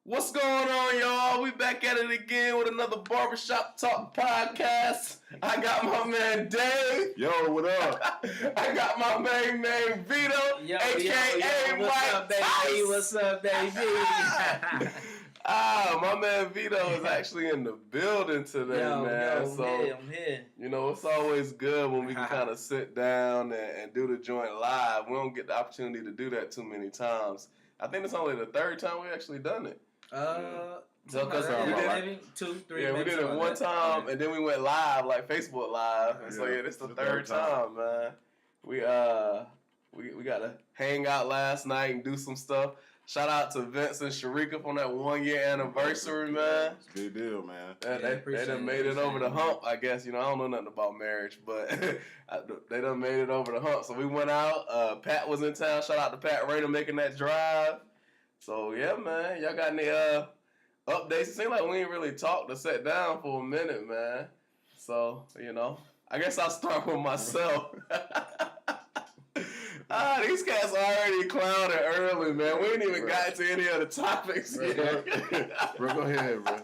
What's going on, y'all? We back at it again with another Barbershop Talk podcast. I got my man Dave. Yo, what up? I got my main man Vito, a.k.a. Mike Tyson. What's up, baby? My man Vito is actually in the building today, man. I'm here. You know, it's always good when we can kind of sit down and do the joint live. We don't get the opportunity to do that too many times. I think it's only the third time we actually done it. So we did maybe 2, 3. Yeah, we did it one time, and then we went live, like Facebook Live. And so this is the third time, man. We got to hang out last night and do some stuff. Shout out to Vince and Sharika on that 1 year anniversary, man. It's a big deal, man. They done made it over the hump, I guess. You know, I don't know nothing about marriage, but they done made it over the hump. So we went out. Pat was in town. Shout out to Pat Rayner making that drive. So, yeah, man. Y'all got any updates? It seems like we ain't really talked or sat down for a minute, man. So, you know, I guess I'll start with myself. These cats already clowned early, man. We ain't even got to any of the topics yet. Bro, go ahead, bro.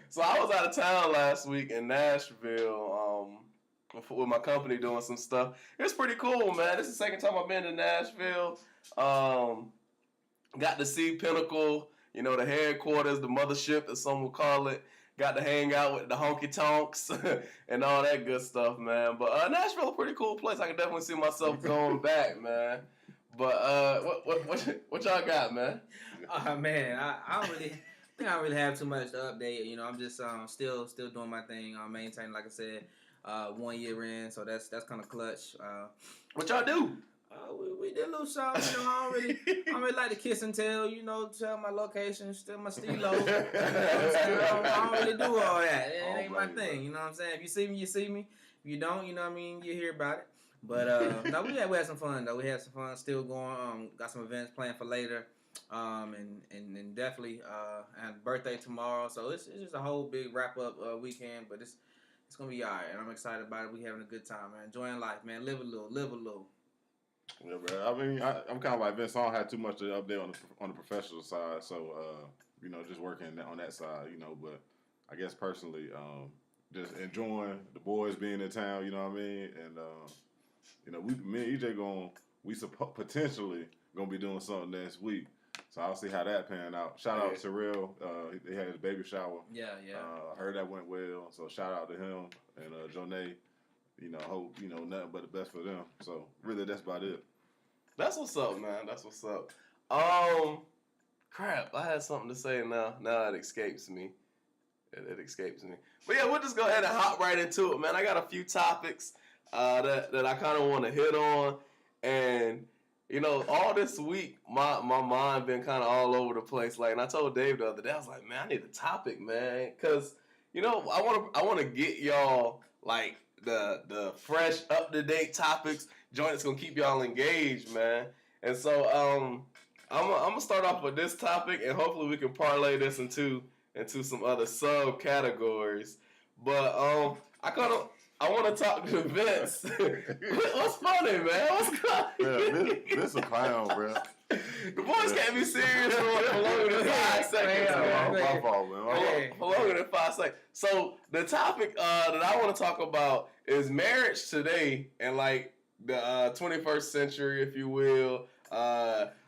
So I was out of town last week in Nashville with my company doing some stuff. It was pretty cool, man. This is the second time I've been to Nashville. Got to see Pinnacle, you know, the headquarters, the mothership, as some would call it. Got to hang out with the honky tonks and all that good stuff, man. But Nashville, a pretty cool place. I can definitely see myself going back, man. But what y'all got, man? Man, I don't really have too much to update. You know, I'm just still doing my thing. Maintaining, like I said, 1 year in, so that's kind of clutch. What y'all do? We did a little something, you know. I don't really like to kiss and tell, you know, tell my location, still my stilo. I don't really do all that. It ain't my thing, you know what I'm saying? If you see me, you see me. If you don't, you know what I mean, you hear about it. But no, we had some fun though. We had some fun still going. Got some events planned for later. And definitely I have a birthday tomorrow. So it's just a whole big wrap up weekend, but it's gonna be alright, and I'm excited about it. We having a good time, man. Enjoying life, man. Live a little. Yeah, bro. I mean, I'm kind of like Vince. I don't have too much to update on the professional side, so you know, just working on that side, you know. But I guess personally, just enjoying the boys being in town, you know what I mean, and you know, me and EJ potentially gonna be doing something next week, so I'll see how that pan out. Shout out to Terrell, he had his baby shower. Yeah. I heard that went well, so shout out to him and Jonay. You know, hope, you know, nothing but the best for them. So, really, that's about it. That's what's up, man. That's what's up. Crap, I had something to say now. Now it escapes me. It escapes me. But, yeah, we'll just go ahead and hop right into it, man. I got a few topics that I kind of want to hit on. And, you know, all this week, my mind been kind of all over the place. Like, and I told Dave the other day, I was like, man, I need a topic, man. Because, you know, I want to get y'all, like, the fresh, up-to-date topics, joint that's going to keep y'all engaged, man. And so I'm going to start off with this topic, and hopefully we can parlay this into some other subcategories. But I want to talk to Vince. What's funny, man? What's funny? Vince a clown, bro. The boys can't be serious for longer than 5 seconds. My fault, man. For longer than 5 seconds. So the topic that I want to talk about is marriage today and like the 21st century, if you will,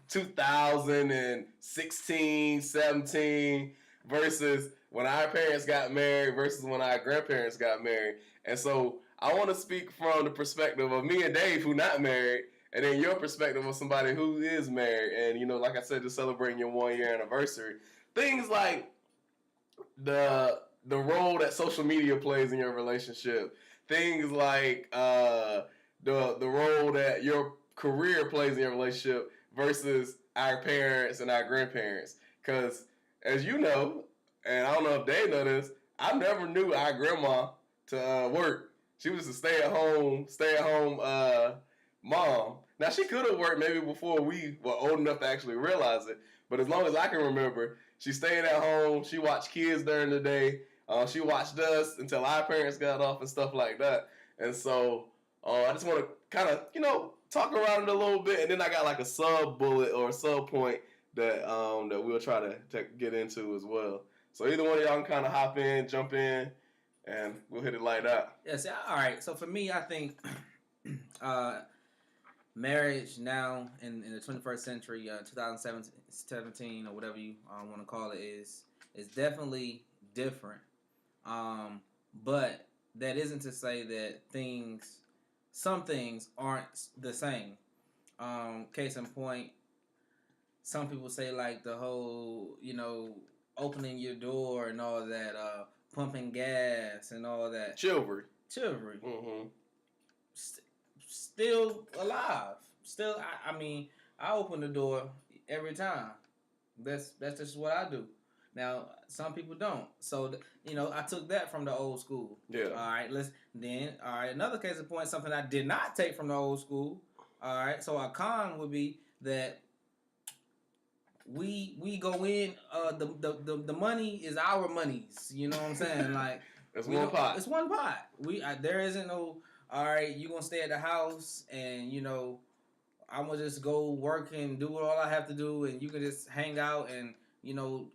2016, 17 versus when our parents got married versus when our grandparents got married. And so I want to speak from the perspective of me and Dave, who not married, and then your perspective of somebody who is married. And, you know, like I said, just celebrating your 1 year anniversary. Things like the role that social media plays in your relationship. Things like the role that your career plays in your relationship versus our parents and our grandparents. Because, as you know, and I don't know if Dave know this, I never knew our grandma to work. She was a stay-at-home mom. Now, she could have worked maybe before we were old enough to actually realize it. But as long as I can remember, she stayed at home. She watched kids during the day. She watched us until our parents got off and stuff like that. And so I just want to kind of, you know, talk around it a little bit. And then I got like a sub-bullet or a sub-point that we'll try to get into as well. So either one of y'all can kind of hop in, jump in, and we'll hit it like that. Yes. All right. So for me, I think marriage now in the 21st century, 2017 or whatever you want to call it, is definitely different. But that isn't to say that some things aren't the same. Case in point, some people say like the whole, opening your door and all that, pumping gas and all that. Chivalry. Mm-hmm. Still alive. Still, I mean, I open the door every time. That's just what I do. Now, some people don't. So, I took that from the old school. Yeah. All right, another case in point, something I did not take from the old school. All right, so a con would be that we go in, the money is our monies. You know what I'm saying? Like, it's one pot. It's one pot. There isn't no, all right, you gonna stay at the house and, I'm gonna just go work and do all I have to do, and you can just hang out and,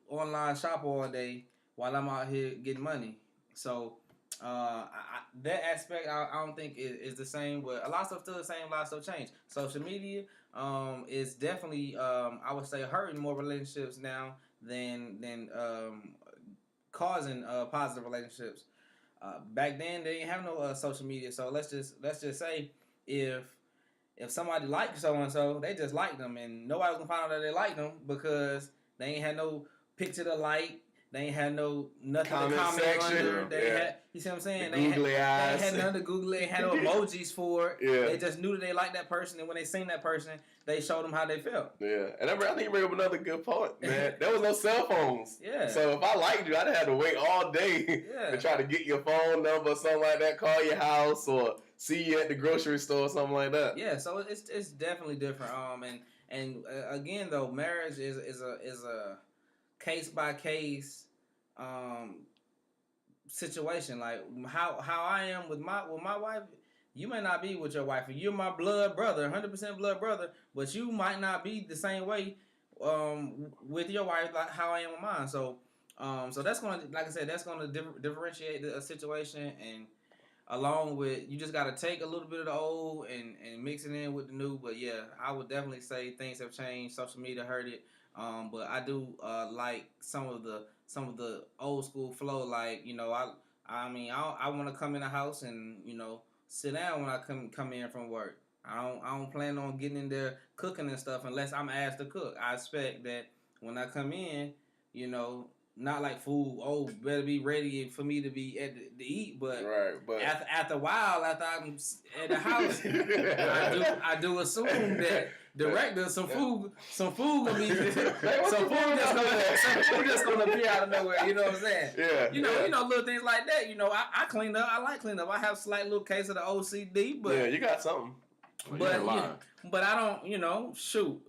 online shop all day while I'm out here getting money. So that aspect I don't think is the same, but a lot of stuff still the same, a lot of stuff changed. Social media is definitely I would say hurting more relationships now than causing positive relationships. Back then they didn't have no social media, so let's just say if somebody liked so and so, they just liked them, and nobody was gonna find out that they liked them because they ain't had no picture to like. They ain't had no nothing comment to comment section. under. They had, you see what I'm saying? The googly eyes. They had none to Google. They had no emojis for it. Yeah. They just knew that they liked that person, and when they seen that person, they showed them how they felt. Yeah, and I think you bring up another good point, man. There was no cell phones. Yeah. So if I liked you, I'd have to wait all day to try to get your phone number or something like that, call your house, or see you at the grocery store or something like that. Yeah, so it's definitely different. And again though, marriage is a case by case situation. Like how I am with my wife, you may not be with your wife. You're my blood brother, 100% blood brother, but you might not be the same way with your wife like how I am with mine. So that's gonna, like I said, that's gonna differentiate the situation, and along with, you just gotta take a little bit of the old and mix it in with the new. But yeah, I would definitely say things have changed. Social media hurt it. But I do like some of the old school flow. Like, I mean, I want to come in the house and sit down when I come in from work. I don't plan on getting in there cooking and stuff unless I'm asked to cook. I expect that when I come in, not like food. Oh, better be ready for me to be to eat. But after a while, after I'm at the house, I do assume that director some food gonna be some food just gonna appear out of nowhere. You know what I'm saying? Yeah. You know little things like that. I clean up. I like clean up. I have a slight little case of the OCD, but yeah, you got something. But I don't. Shoot,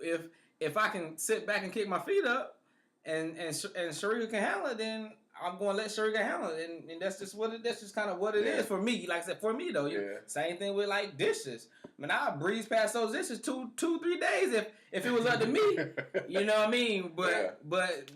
if I can sit back and kick my feet up, and Sharika can handle it, then I'm going to let Sharika handle it, and that's just kind of what it is for me. Like I said, for me though, same thing with like dishes. I mean, I'll breeze past those dishes 2-3 days if it was up to me. You know what I mean? But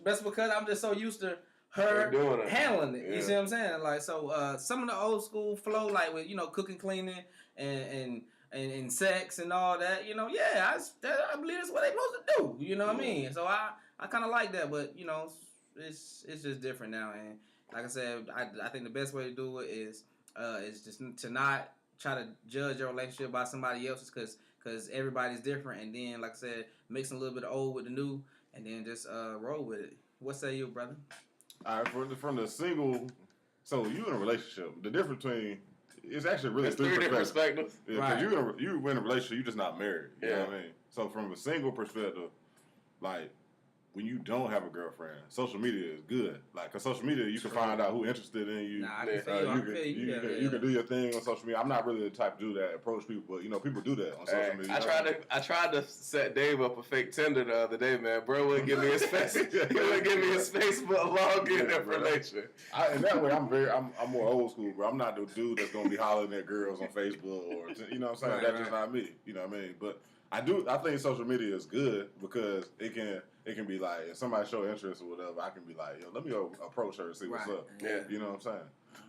that's because I'm just so used to her handling it. You see what I'm saying? Like, so some of the old school flow, like with cooking, cleaning, and sex and all that. I believe that's what they supposed to do. You know what I mean? So I kind of like that, but it's just different now. And like I said, I think the best way to do it is just to not try to judge your relationship by somebody else's, because everybody's different. And then, like I said, mixing a little bit of old with the new, and then just roll with it. What say you, brother? All right, from the single, so you in a relationship. The difference between, it's actually really three different perspectives. Yeah, right. You in a relationship, you're just not married. You know what I mean? So from a single perspective, like, when you don't have a girlfriend, social media is good. Like, cause social media, you can find out who's interested in you. Nah, I can feel you. You can do your thing on social media. I'm not really the type to do that, approach people, but people do that on social media. I tried to set Dave up a fake Tinder the other day, man. Bro wouldn't give me his face. He wouldn't give me his Facebook login information. In that way, I'm more old school, bro. I'm not the dude that's gonna be hollering at girls on Facebook or you know what I'm saying. That's just not me. You know what I mean? But I think social media is good because it can be like if somebody show interest or whatever, I can be like, yo, let me go approach her and see what's up. Yeah. You know what I'm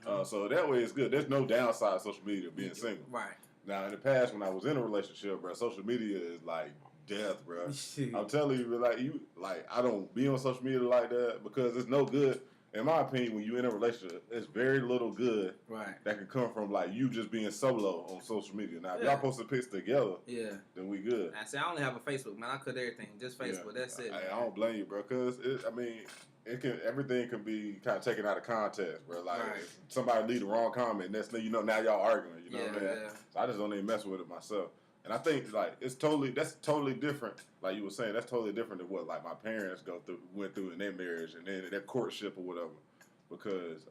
saying? So that way it's good. There's no downside to social media being single. Right. Now in the past when I was in a relationship, bro, social media is like death, bro. I'm telling you, I don't be on social media like that because it's no good. In my opinion, when you're in a relationship, it's very little good that can come from like you just being solo on social media. Now, if y'all post the pics together, then we good. I say I only have a Facebook, man. I cut everything, just Facebook. That's it. I don't blame you, bro, because everything can be kind of taken out of context, bro. Like somebody leave the wrong comment, next thing you know, now y'all arguing. You know what I mean? So I just don't even mess with it myself. And I think like that's totally different. Like you were saying, that's totally different than what like my parents went through in their marriage and then their courtship or whatever. Because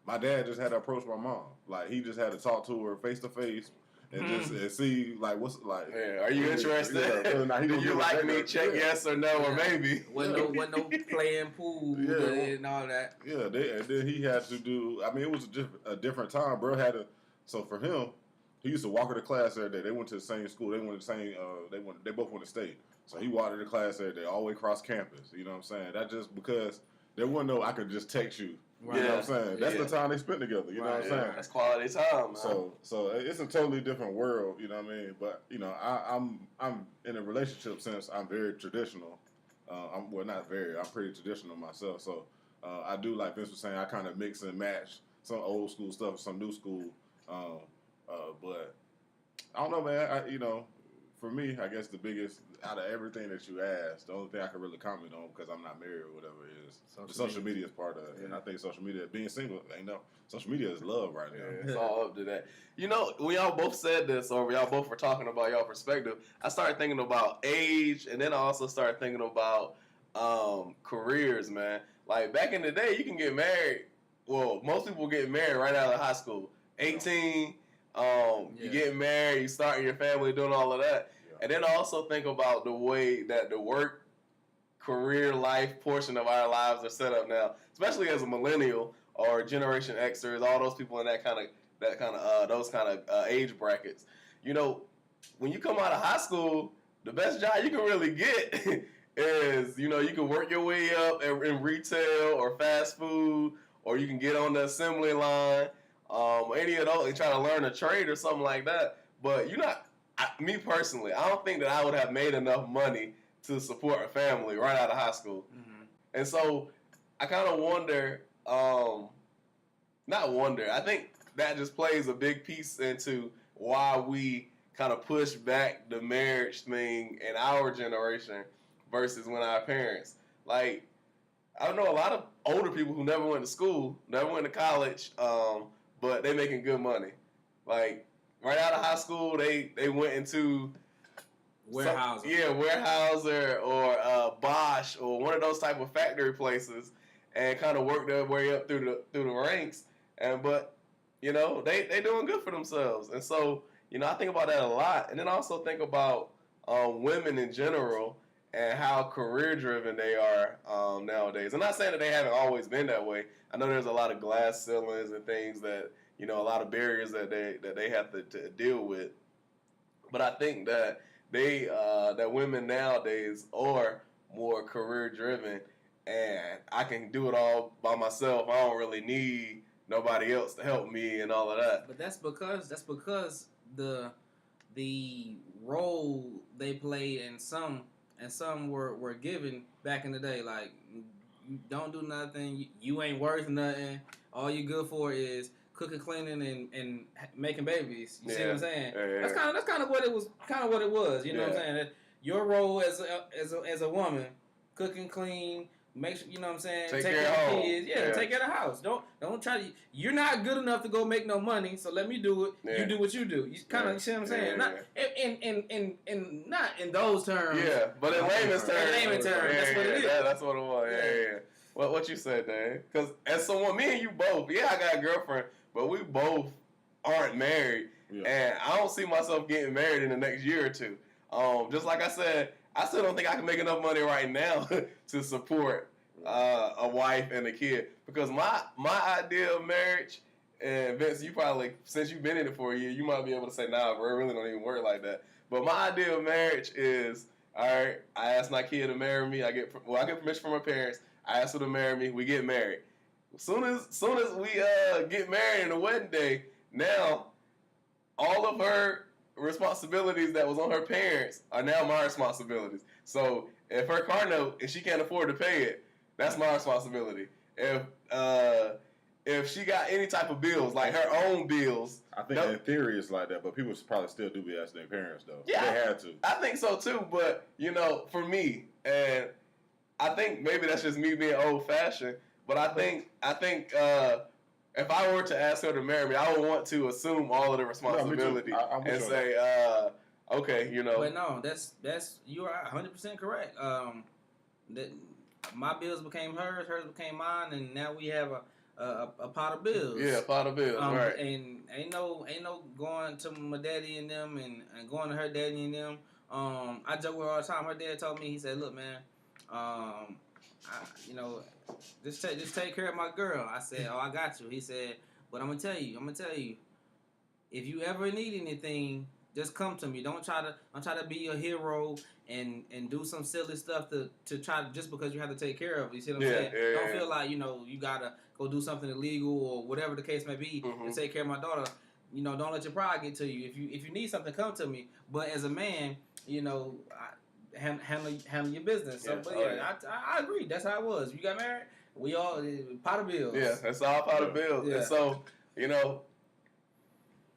my dad just had to approach my mom. Like he just had to talk to her face to face and just see like what's like. Yeah, are you interested? Do you like me? Check yes or no or maybe. Wasn't no playing pool and all that. Yeah, and then he had to do. I mean, it was a different time, bro. So for him. He used to walk her to class every day. They went to the same school. They went to the same. They both went to state. So he walked her to class every day, all the way across campus. You know what I'm saying? That just because there wasn't no I could just text you. You know what I'm saying? That's the time they spent together. You know what I'm saying? That's quality time. Man. So it's a totally different world. You know what I mean? But you know, I'm in a relationship sense. I'm very traditional. I'm pretty traditional myself. So I do like Vince was saying. I kind of mix and match some old school stuff with some new school. But I don't know, man. For me, I guess the biggest out of everything that you asked, the only thing I can really comment on because I'm not married or whatever is the social media is part of it. And I think social media, being single, social media is love right now. It's all up to that. You know, when y'all both said this, or y'all both were talking about y'all perspective, I started thinking about age, and then I also started thinking about careers, man. Like back in the day, you can get married. Well, most people get married right out of high school, 18. You get married, you starting your family, doing all of that. And then I also think about the way that the work, career, life portion of our lives are set up now, especially as a millennial or Generation Xers, all those people in those kind of age brackets. You know, when you come out of high school, the best job you can really get is, you can work your way up in retail or fast food, or you can get on the assembly line. Any of those, and try to learn a trade or something like that. But me personally, I don't think that I would have made enough money to support a family right out of high school. Mm-hmm. And so I kind of wonder, I think that just plays a big piece into why we kind of push back the marriage thing in our generation versus when our parents. Like, I know a lot of older people who never went to school, never went to college, but they making good money. Like, right out of high school, they went into Weyerhaeuser or Bosch or one of those type of factory places and kind of worked their way up through the ranks. But they doing good for themselves. And so, I think about that a lot. And then I also think about women in general and how career driven they are nowadays. I'm not saying that they haven't always been that way. I know there's a lot of glass ceilings and things that, a lot of barriers that they have to deal with. But I think that that women nowadays are more career driven, and I can do it all by myself. I don't really need nobody else to help me and all of that. But that's because the role they played and some were given back in the day. Like, you don't do nothing, you ain't worth nothing. All you good for is cooking, cleaning, and making babies. You see what I'm saying? Yeah. That's kind of what it was. You know what I'm saying? That your role as a woman, cooking, clean, make sure, you know what I'm saying, take care of the kids. Yeah, take care of the house. Don't try to. You're not good enough to go make no money, so let me do it. Yeah. You do what you do. You kind of, you see what I'm saying? Not in not in those terms. Yeah, but in layman's terms. That's what it is. That's what it was. Yeah. What you said, Dave? Because as someone, me and you both, I got a girlfriend, but we both aren't married, and I don't see myself getting married in the next year or two. Just like I said, I still don't think I can make enough money right now to support a wife and a kid. Because my idea of marriage, and Vince, you probably, since you've been in it for a year, you might be able to say, nah, bro, it really don't even work like that. But my idea of marriage is, all right, I ask my kid to marry me. I get permission from my parents. I ask her to marry me. We get married. Soon as we get married in the wedding day, now all of her responsibilities that was on her parents are now my responsibilities. So if her car note and she can't afford to pay it, that's my responsibility. If she got any type of bills, like her own bills, I think in theory it's like that, but people probably still do be asking their parents though. Yeah, they had to. I think so too. But for me, and I think maybe that's just me being old fashioned. But I think if I were to ask her to marry me, I would want to assume all of the responsibility and say, okay, But no, that's you are 100% correct. That my bills became hers became mine, and now we have a pot of bills. Yeah, a pot of bills, right? And ain't no going to my daddy and them and going to her daddy and them. I joke with her all the time. Her dad told me, he said, "Look, man, just take care of my girl." I said, "Oh, I got you." He said, "But I'm gonna tell you, if you ever need anything, just come to me. Don't try to be a hero and do some silly stuff to try to, just because you have to take care of it." You see what I'm saying? Don't feel like you gotta go do something illegal or whatever the case may be to take care of my daughter. Don't let your pride get to you. If you need something, come to me. But as a man, handle your business. So, I agree. That's how it was. You got married. We all pot of bills. Yeah, that's all pot of bills. Yeah. And so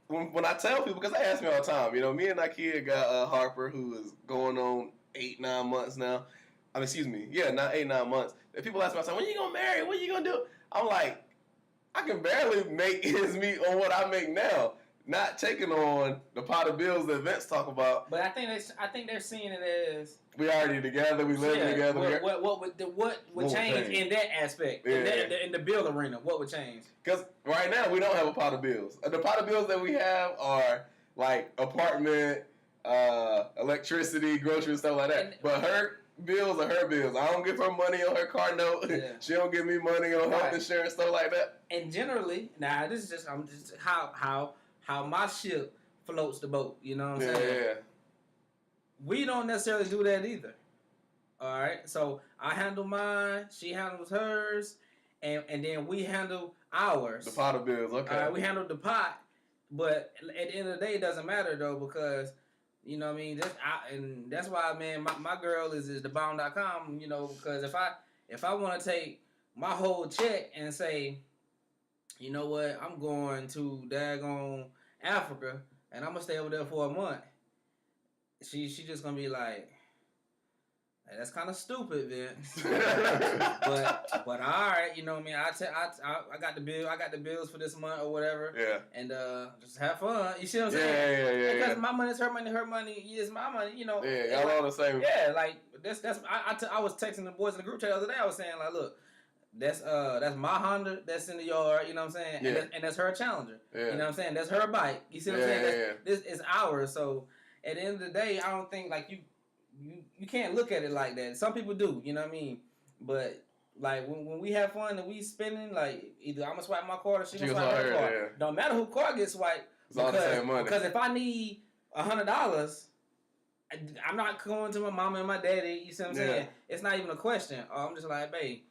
when I tell people, because they ask me all the time, me and that kid got Harper, who is going on 8-9 months now. Not 8-9 months. And people ask me all the time, when you gonna marry? What you gonna do? I'm like, I can barely make ends meet on what I make now. Not taking on the pot of bills that Vince talk about. But I think they're seeing it as we already together. We living together. What would change in that aspect? In the bill arena, what would change? Because right now we don't have a pot of bills. The pot of bills that we have are like apartment, electricity, groceries, stuff like that. But her bills are her bills. I don't give her money on her car note. Yeah. She don't give me money on health insurance, stuff like that. And generally, this is just how my ship floats the boat. You know what I'm saying? Yeah. We don't necessarily do that either. All right. So I handle mine. She handles hers, and then we handle ours. The pot of bills. Okay. We handle the pot, but at the end of the day, it doesn't matter though, because you know what I mean. And that's why, man, my girl is thebound.com. Because if I want to take my whole check and say, you know what, I'm going to daggone Africa and I'm gonna stay over there for a month. She just gonna be like, hey, that's kind of stupid, Vince. but all right, you know what I mean. I got the bill. I got the bills for this month or whatever. Yeah. And just have fun. You see what I'm saying? Yeah. Because my money is her money. Her money is my money. Yeah, y'all all the same. Yeah, like that's. I was texting the boys in the group chat the other day. I was saying like, look, that's my Honda that's in the yard. You know what I'm saying? Yeah. And that's her Challenger. Yeah. You know what I'm saying? That's her bike. You see what I'm saying? This is ours. So at the end of the day, I don't think like you can't look at it like that. Some people do, you know what I mean? But like when we have fun and we spending, like either I'm gonna swipe my card or she gonna swipe her card. Yeah. Don't matter who card gets swiped. It's all the same money. Because if I need $100, I'm not going to my mama and my daddy. You see what I'm saying? It's not even a question. I'm just like, babe,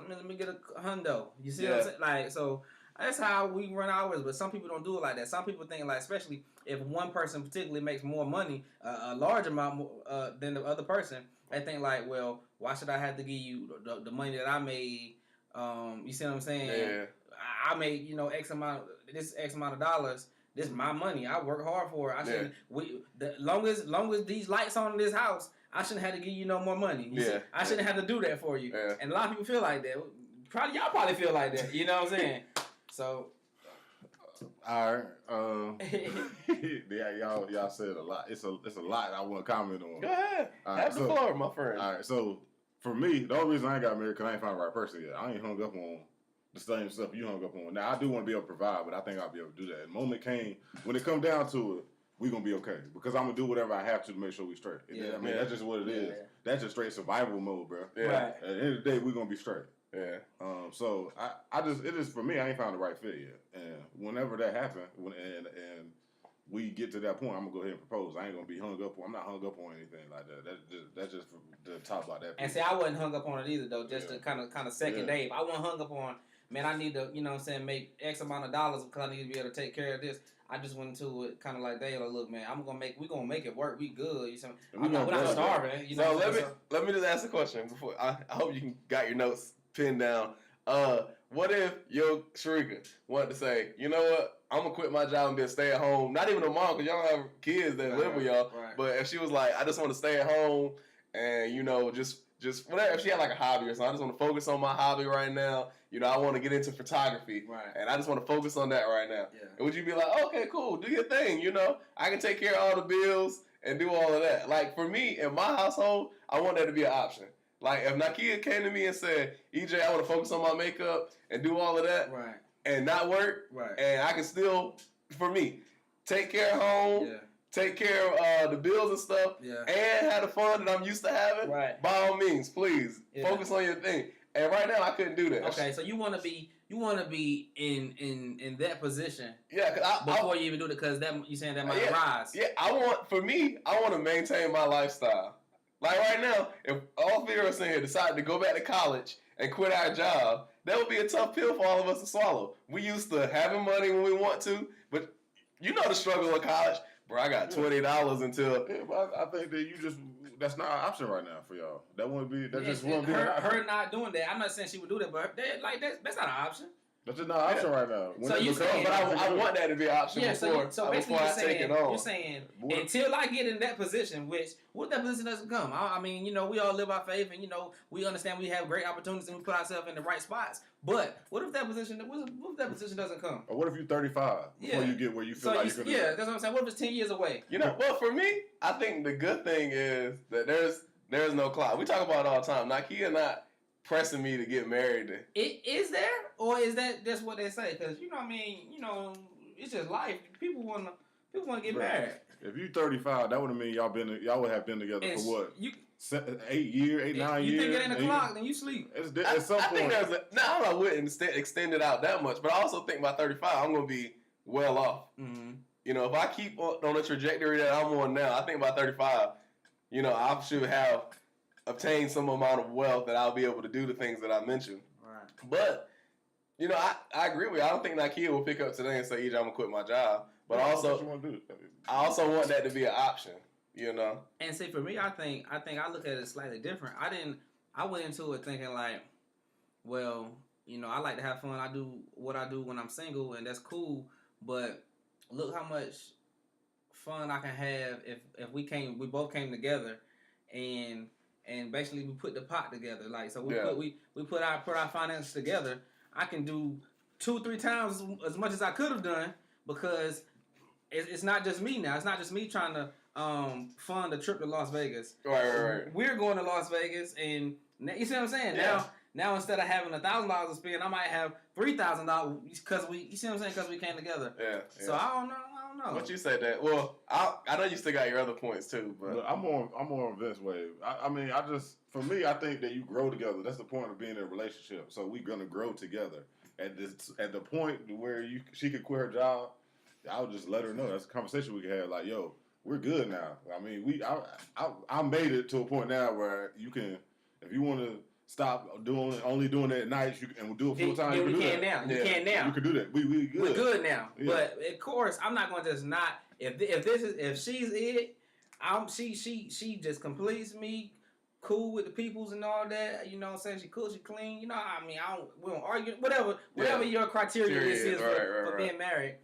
let me get a hundo. You see what I'm saying? Like, so that's how we run ours. But some people don't do it like that. Some people think like, especially if one person particularly makes more money, a large amount than the other person, they think like, well, why should I have to give you the money that I made? You see what I'm saying? Yeah. I made X amount of dollars. This is my money. I work hard for it. I shouldn't. Long as these lights on in this house, I shouldn't have to give you no more money. I shouldn't have to do that for you. Yeah. And a lot of people feel like that. Y'all probably feel like that. You know what I'm saying? So. All right. Y'all said a lot. It's a lot I want to comment on. Go ahead. Have the floor, my friend. All right. So for me, the only reason I ain't got married because I ain't found the right person yet. I ain't hung up on the same stuff you hung up on. Now I do want to be able to provide, but I think I'll be able to do that. The moment came when it come down to it, we gonna be okay because I'm gonna do whatever I have to make sure we straight. Yeah, I mean that's just what it is. That's just straight survival mode, bro. Yeah. Right. At the end of the day, we gonna be straight. Yeah. So it is for me. I ain't found the right fit yet, and whenever that happens, and we get to that point, I'm gonna go ahead and propose. I ain't gonna be hung up on. I'm not hung up on anything like that. That's just the top about that. And see, I wasn't hung up on it either though. Just to kind of second Dave. I wasn't hung up on. Man, I need to, you know what I'm saying, make X amount of dollars because I need to be able to take care of this. I just went into it kind of like Dave. Like, look, man, we gonna make it work. We good. You know, we're not starving. You know. So let me just ask a question before. I hope you got your notes pinned down. What if your Sharika wanted to say, you know what? I'm gonna quit my job and be a stay at home. Not even a mom, because y'all don't have kids that live with y'all. Right. But if she was like, I just want to stay at home and just whatever. If she had like a hobby or something, I just want to focus on my hobby right now. I want to get into photography, and I just want to focus on that right now. Yeah. And would you be like, okay, cool, do your thing. I can take care of all the bills and do all of that. Like for me in my household, I want that to be an option. Like if Nakia came to me and said, EJ, I want to focus on my makeup and do all of that, right, and not work, right, and I can still, for me, take care of home. Yeah. Take care of the bills and stuff, and have the fun that I'm used to having. Right. By all means, please focus on your thing. And right now, I couldn't do that. Okay, so you want to be in that position. Yeah, before you even do it, because that you saying that might rise. Yeah, I want to maintain my lifestyle. Like right now, if all three of us in here decide to go back to college and quit our job, that would be a tough pill for all of us to swallow. We used to having money when we want to, but you know the struggle of college. Bro, I got $20 until. Yeah, but I think that that's not an option right now for y'all. That wouldn't be. That just wouldn't be. Her not doing that. I'm not saying she would do that, but that's not an option. That's just not an option right now. So you saying, but I want that to be an option before I take it on. You're saying until I get in that position, what that position doesn't come. I mean, we all live our faith, and we understand we have great opportunities and we put ourselves in the right spots. But what if that position doesn't come? Or what if you're 35 before you get where you feel like you're gonna? Yeah, that's what I'm saying. What if it's 10 years away? Well, for me, I think the good thing is that there's no clock. We talk about it all the time. Nakia not pressing me to get married. Is there, or is that just what they say? Because it's just life. People want to get married. If you're 35, that would mean y'all would have been together for what? 8 years, 9 years. You think it ain't a clock, then you sleep. At some point. I wouldn't extend it out that much, but I also think by 35, I'm going to be well off. Mm-hmm. If I keep on the trajectory that I'm on now, I think by 35, I should have obtained some amount of wealth that I'll be able to do the things that I mentioned. Right. But, I agree with you. I don't think Nakia will pick up today and say, EJ, I'm going to quit my job. But I also want that to be an option. And see, for me, I think I look at it slightly different. I went into it thinking like, well, I like to have fun. I do what I do when I'm single, and that's cool. But look how much fun I can have if we both came together, and basically we put the pot together. Like so, we put our finances together. I can do 2-3 times as much as I could have done because it's not just me now. It's not just me trying to fund a trip to Las Vegas. Right. We're going to Las Vegas, and you see what I'm saying? Yeah. Now instead of having $1,000 to spend, I might have $3,000 because you see what I'm saying? Because we came together. Yeah. So I don't know. But you said that. Well, I know you still got your other points too, but look, I'm more on Vince's wave. For me, I think that you grow together. That's the point of being in a relationship. So we're gonna grow together. At the point where she could quit her job, I would just let her know. That's a conversation we could have. Like, yo, we're good now. I mean, I made it to a point now where you can, if you want to stop only doing it at night, and we'll do it full time. You can now. You can now. You can do that. We good. We're good now. Yeah. But of course, I'm not going to just not. If she's it, she just completes me. Cool with the peoples and all that. You know what I'm saying? She cool, she clean. We don't argue. Whatever your criteria is for being married.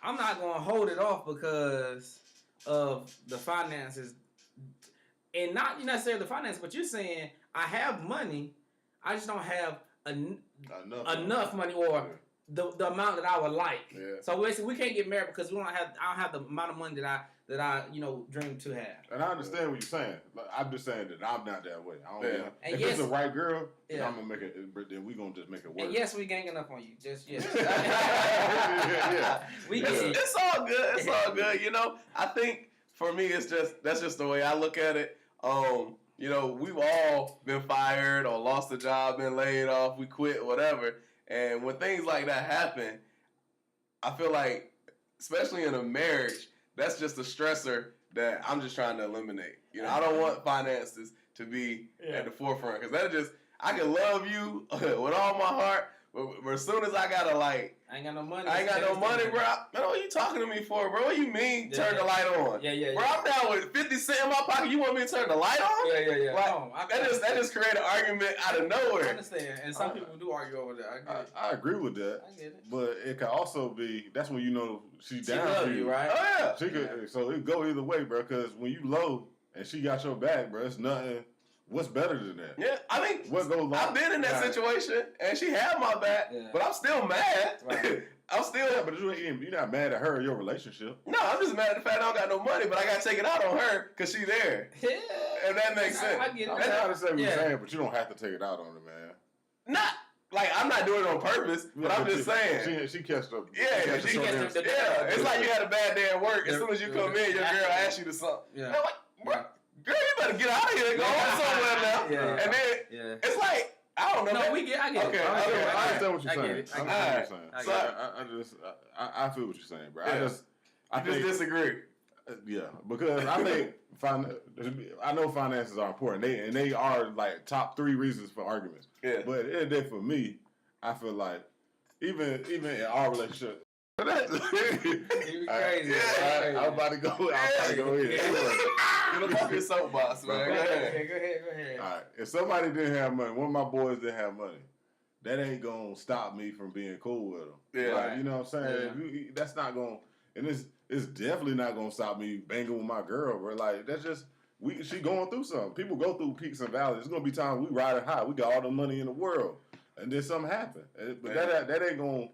I'm not going to hold it off because of the finances. And not necessarily the finances, but you're saying I have money, I just don't have enough money or the amount that I would like. Yeah. So basically, we can't get married because I don't have the amount of money that I dream to have. And I understand what you're saying. But I'm just saying that I'm not that way. If yes, it's the right girl, then I'm gonna make it. Then we gonna just make it work. And yes, we ganging up on you. Just yes. Yeah. It's all good. It's all good. I think for me, that's just the way I look at it. We've all been fired or lost a job, been laid off, we quit, whatever. And when things like that happen, I feel like, especially in a marriage, that's just a stressor that I'm just trying to eliminate. You know, I don't want finances to be at the forefront because I can love you with all my heart, but as soon as I gotta I ain't got no money. I ain't got no money, bro. Man, what are you talking to me for, bro? What you mean turn the light on? Yeah. Bro, I'm down with 50 cents in my pocket. You want me to turn the light on? Yeah. Like, that just create an argument out of nowhere. I understand, and some people do argue over that. I agree with that. I get it. But it could also be, that's when you know she's down love for you, right? Oh, yeah. She could, so it go either way, bro. Because when you low and she got your back, bro, it's nothing. What's better than that? Yeah, I mean, what goes on? I've been in that situation, and she had my back, but I'm still mad. Right. I'm still. Yeah, but you're not mad at her or your relationship. No, I'm just mad at the fact I don't got no money, but I got to take it out on her because she there. Yeah. And that makes sense. I get it. I'm trying to say what you're saying, but you don't have to take it out on her, man. Not. Like, I'm not doing it on purpose, but I'm just saying. She catched up. Yeah, she catched up. Yeah, it's like you had a bad day at work. As soon as you come in, your girl asks you to something. Yeah. I'm like, bro, girl, you better get out of here and go on somewhere now. Yeah. And then it's like, I don't know. No, man. I get it. Okay, I understand what you're saying. I get it. I feel what you're saying, bro. Yeah. I just disagree. Yeah, because I think I know finances are important. They are like top 3 reasons for arguments. Yeah. But at the end of the day, for me, I feel like even in our relationship. You crazy. I'm about to go. in. Get up off your soapbox, man. Go ahead. All right. If somebody didn't have money, one of my boys didn't have money, that ain't gonna stop me from being cool with them. Yeah. Like, you know what I'm saying? That's not gonna, and it's definitely not gonna stop me banging with my girl, bro. Like, that's just she going through something. People go through peaks and valleys. There's gonna be times we riding high. We got all the money in the world, and then something happen. But that ain't gonna.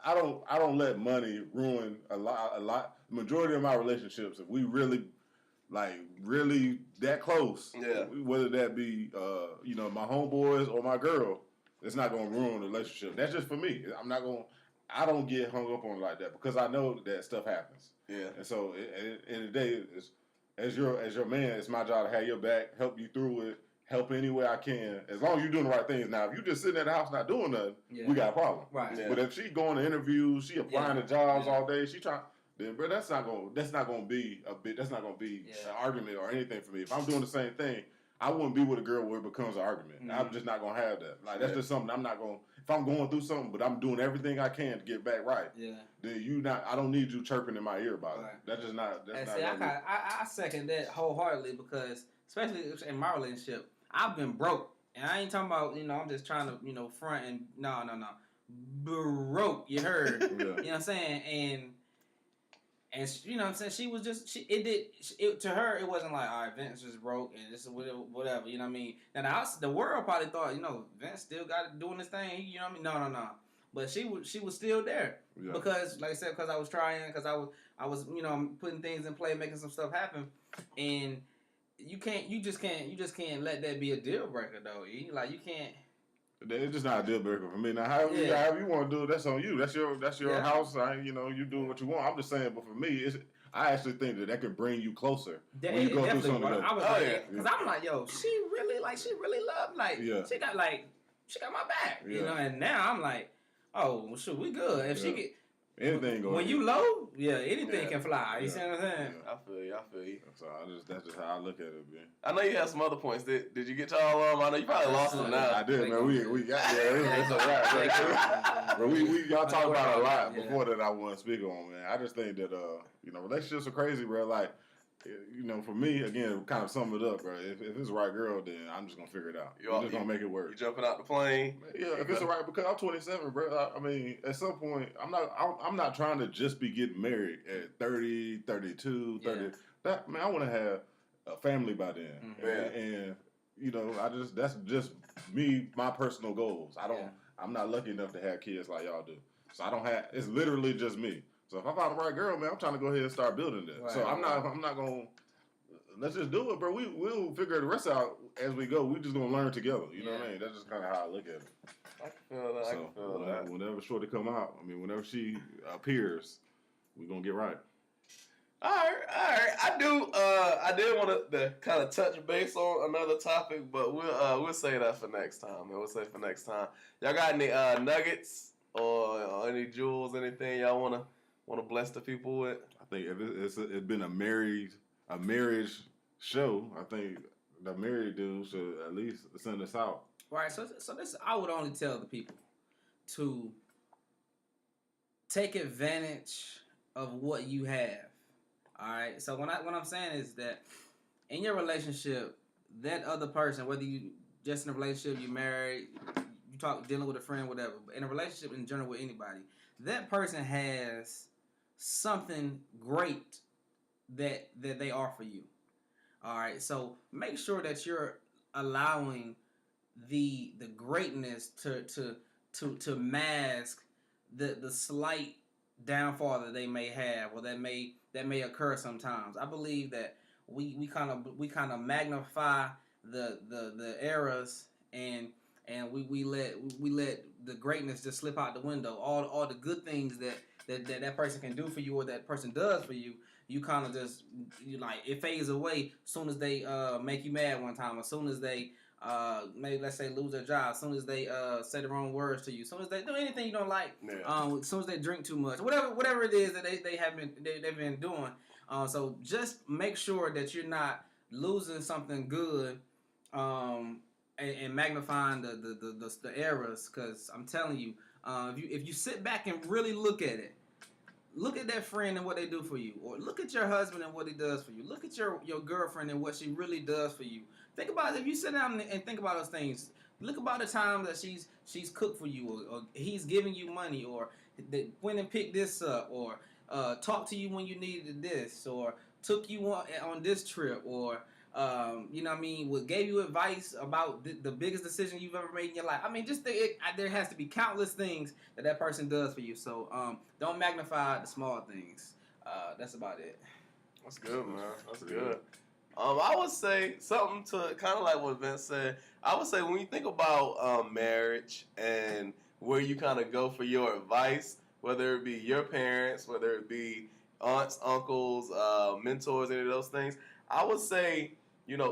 I don't let money ruin a lot. The majority of my relationships, if we really that close, whether that be my homeboys or my girl, it's not gonna ruin the relationship. That's just for me. I don't get hung up on it like that because I know that stuff happens. Yeah. And so at the end of the day, as your man, it's my job to have your back, help you through it, help any way I can, as long as you're doing the right things. Now, if you just sitting at the house not doing nothing, we got a problem. Right. Yeah. But if she going to interviews, she applying to jobs all day, she trying, then bro, that's not gonna be an argument or anything for me. If I'm doing the same thing, I wouldn't be with a girl where it becomes an argument. Mm-hmm. I'm just not gonna have that. Like that's just something I'm not gonna. If I'm going through something, but I'm doing everything I can to get back right. Yeah. Then I don't need you chirping in my ear about it. That's just not. That's not. See, I second that wholeheartedly because especially in my relationship, I've been broke, and I ain't talking about I'm just trying to front and no, broke. You heard? You know what I'm saying? And you know what I'm saying? She was just to her it wasn't like, all right, Vince just broke and this is whatever, you know what I mean? Now the world probably thought, Vince still got it doing this thing, you know what I mean? No. But she was still there. Yeah. Because like I said, because I was trying, because I was putting things in play, making some stuff happen. And you just can't let that be a deal breaker though. You can't. It's just not a deal breaker for me. Now, however you want to do it, that's on you. That's your house. You doing what you want. I'm just saying, but for me, I actually think that can bring you closer when you go through something. Because I'm like, yo, she really loved, she got my back, And now I'm like, oh, well, shoot, we good. If she get. Anything going. When you low, anything can fly. You see what I'm saying? I feel you. So that's just how I look at it, man. I know you had some other points. Did you get y'all I know you probably lost them now. I did, man. We got it's a wrap. But y'all talked about a lot before that I want to speak on, man. I just think that relationships are crazy, bro. Like, for me, again, kind of sum it up, bro. If it's the right girl, then I'm just gonna figure it out. I'm just gonna make it work. You jumping out the plane? Yeah, if it's the right, because I'm 27, bro. I mean, at some point, I'm not trying to just be getting married at 30, 32, 30. That man, I want to have a family by then, and that's just me, my personal goals. I'm not lucky enough to have kids like y'all do, so I don't have. It's literally just me. So if I find the right girl, man, I'm trying to go ahead and start building that. Right, so I'm not gonna. Let's just do it, bro. We'll figure the rest out as we go. We just gonna learn together. You know what I mean? That's just kind of how I look at it. I can feel that. So whenever Shorty come out, whenever she appears, we're gonna get right. All right. I did want to kind of touch base on another topic, but we'll say that for next time. Y'all got any nuggets or any jewels, anything y'all want to bless the people with? I think if it's been a marriage show, I think the married dude should at least send us out. Right. So this I would only tell the people to take advantage of what you have. All right. So what I'm saying is that in your relationship, that other person, whether you just in a relationship, you married, you dealing with a friend, whatever, but in a relationship in general with anybody, that person has something great that they offer you. All right. So make sure that you're allowing the greatness to mask the slight downfall that they may have or that may occur sometimes. I believe that we kind of magnify the errors and we let the greatness just slip out the window. All the good things that person can do for you or that person does for you, you kind of just it fades away as soon as they make you mad one time, as soon as they maybe let's say lose their job, as soon as they say the wrong words to you, as soon as they do anything you don't like, as soon as they drink too much, whatever it is that they've been doing. So just make sure that you're not losing something good and magnifying the errors, because I'm telling you, if you sit back and really look at it, look at that friend and what they do for you, or look at your husband and what he does for you. Look at your girlfriend and what she really does for you. Think about it. If you sit down and think about those things, look about the time that she's cooked for you, or he's giving you money, or they went and picked this up, or talked to you when you needed this, or took you on this trip, or gave you advice about the biggest decision you've ever made in your life. I mean, there has to be countless things that person does for you. So don't magnify the small things. That's about it. That's good, man. That's good. I would say something to kind of like what Vince said. I would say when you think about marriage and where you kind of go for your advice, whether it be your parents, whether it be aunts, uncles, mentors, any of those things, I would say,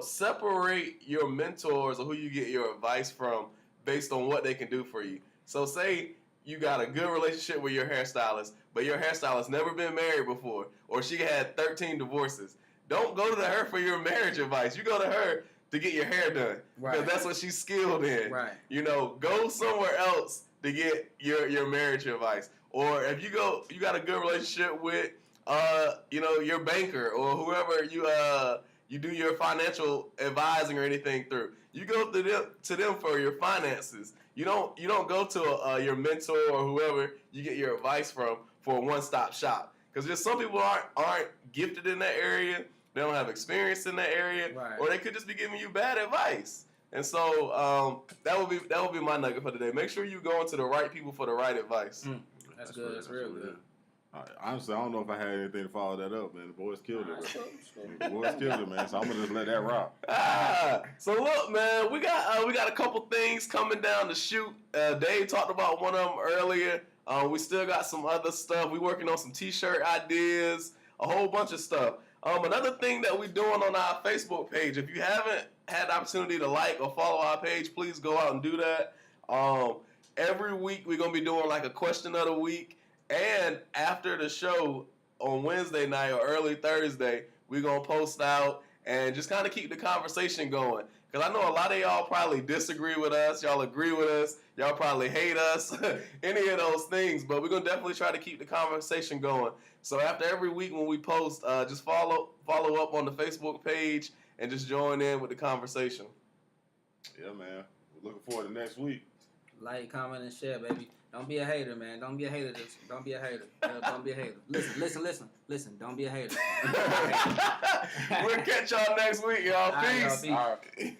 separate your mentors or who you get your advice from based on what they can do for you. So say you got a good relationship with your hairstylist, but your hairstylist never been married before, or she had 13 divorces. Don't go to her for your marriage advice. You go to her to get your hair done, because that's what she's skilled in. Right. Go somewhere else to get your marriage advice. Or if you got a good relationship with, your banker or whoever you do your financial advising or anything through. You go to them for your finances. You don't go to your mentor or whoever you get your advice from for a one-stop shop. Because just some people aren't gifted in that area. They don't have experience in that area, right. Or they could just be giving you bad advice. And so that would be my nugget for today. Make sure you go into the right people for the right advice. That's good. That's real good. Honestly, I don't know if I had anything to follow that up, man. The boys killed it. The boys killed it, man. So I'm gonna just let that rock. So look, man, we got a couple things coming down the chute. Dave talked about one of them earlier. We still got some other stuff. We working on some T-shirt ideas, a whole bunch of stuff. Another thing that we're doing on our Facebook page. If you haven't had the opportunity to like or follow our page, please go out and do that. Every week we're gonna be doing like a question of the week. And after the show on Wednesday night or early Thursday, we're going to post out and just kind of keep the conversation going. Because I know a lot of y'all probably disagree with us. Y'all agree with us. Y'all probably hate us. Any of those things. But we're going to definitely try to keep the conversation going. So after every week when we post, just follow up on the Facebook page and just join in with the conversation. Yeah, man. We're looking forward to next week. Like, comment, and share, baby. Don't be a hater, man. Don't be a hater. Don't be a hater. Don't be a hater. Listen. Don't be a hater. We'll catch y'all next week, y'all. Peace. All right.